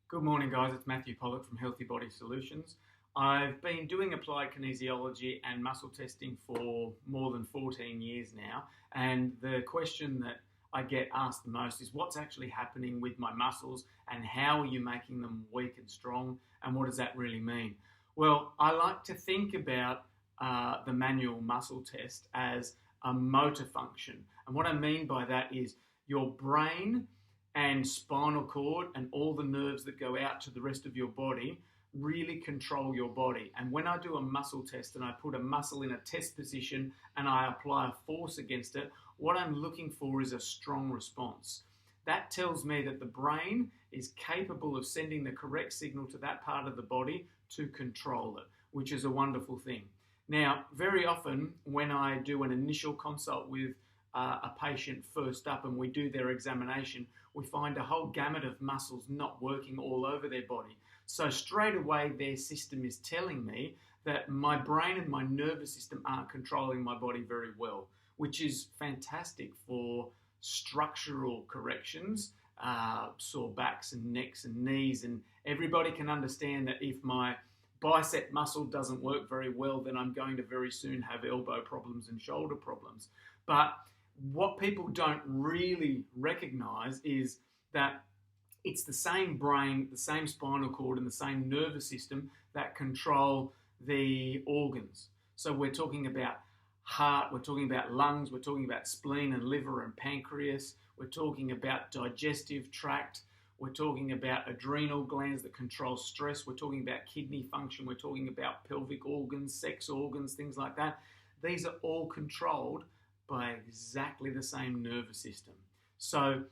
Good morning, guys. It's Matthew Pollock from Healthy Body Solutions. I've been doing applied kinesiology and muscle testing for more than 14 years now, and the question that I get asked the most is what's actually happening with my muscles and how are you making them weak and strong, and what does that really mean? Well, I like to think about the manual muscle test as a motor function, and what I mean by that is your brain and spinal cord and all the nerves that go out to the rest of your body really control your body. And when I do a muscle test and I put a muscle in a test position and I apply a force against it, what I'm looking for is a strong response. That tells me that the brain is capable of sending the correct signal to that part of the body to control it, which is a wonderful thing. Now, very often when I do an initial consult with a patient first up and we do their examination, we find a whole gamut of muscles not working all over their body. So straight away their system is telling me that my brain and my nervous system aren't controlling my body very well, which is fantastic for structural corrections, sore backs and necks and knees, and everybody can understand that if my bicep muscle doesn't work very well, then I'm going to very soon have elbow problems and shoulder problems. But what people don't really recognize is that it's the same brain, the same spinal cord, and the same nervous system that control the organs. So we're talking about heart, we're talking about lungs, we're talking about spleen and liver and pancreas, we're talking about digestive tract, we're talking about adrenal glands that control stress, we're talking about kidney function, we're talking about pelvic organs, sex organs, things like that. These are all controlled by exactly the same nervous system. So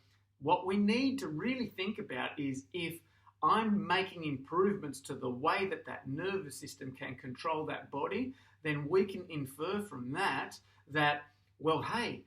what we need to really think about is if I'm making improvements to the way that that nervous system can control that body, then we can infer from that, well, hey,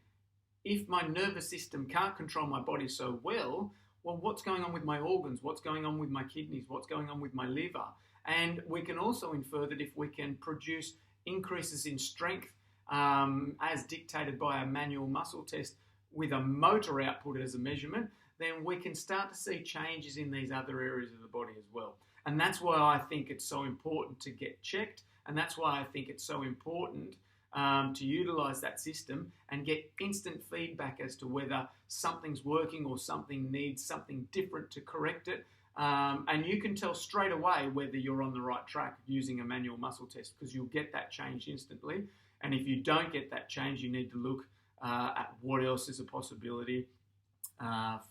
if my nervous system can't control my body so well, what's going on with my organs? What's going on with my kidneys? What's going on with my liver? And we can also infer that if we can produce increases in strength as dictated by a manual muscle test with a motor output as a measurement, then we can start to see changes in these other areas of the body as well. And that's why I think it's so important to get checked, and that's why I think it's so important to utilize that system and get instant feedback as to whether something's working or something needs something different to correct it. And you can tell straight away whether you're on the right track using a manual muscle test, because you'll get that change instantly. And if you don't get that change, you need to look at what else is a possibility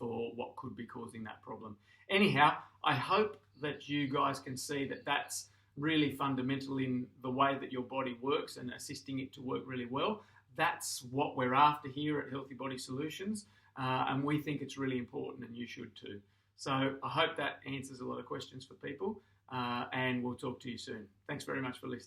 for what could be causing that problem. Anyhow, I hope that you guys can see that that's really fundamental in the way that your body works and assisting it to work really well. That's what we're after here at Healthy Body Solutions, and we think it's really important, and you should too. So I hope that answers a lot of questions for people, and we'll talk to you soon. Thanks very much for listening.